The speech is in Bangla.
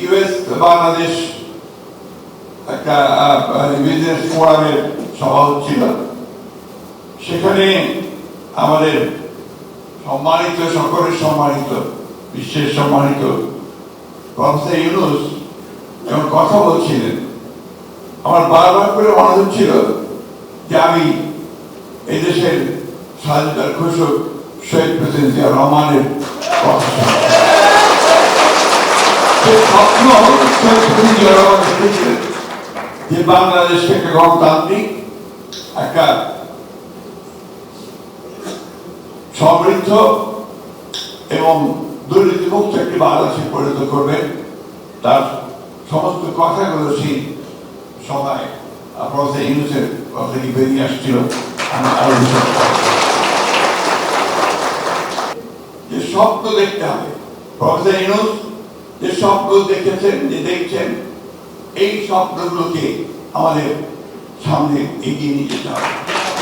ইউএস বাংলাদেশ একটা বিজনেস ফোরামের সভা হচ্ছিল। সেখানে আমাদের সম্মানিত, সকলের সম্মানিত, বিশ্বের সম্মানিত প্রফেসর ইউনূস যখন কথা বলছিলেন, আমার বারবার করে মনে হচ্ছিল যে আমি এই দেশের স্বাধীনতার ঘোষক শহীদ প্রেসিডেন্ট জিয়াউর রহমানের কথা স্বপ্ন যে বাংলাদেশকে একটা গণতান্ত্রিক, একটা সমৃদ্ধ এবং দুর্নীতিমুক্ত একটি বাংলাদেশে পরিণত করবে। তার সমস্ত কথাগুলো সেই সময় প্রফেসর ইউনূসের কথা থেকে বেরিয়ে আসছিল। যে স্বপ্ন দেখতে হবে, প্রফেসর ইউনূস যে স্বপ্ন দেখেছেন, যে দেখছেন, এই স্বপ্নগুলোকে আমাদের সামনে এগিয়ে নিয়ে যেতে হবে।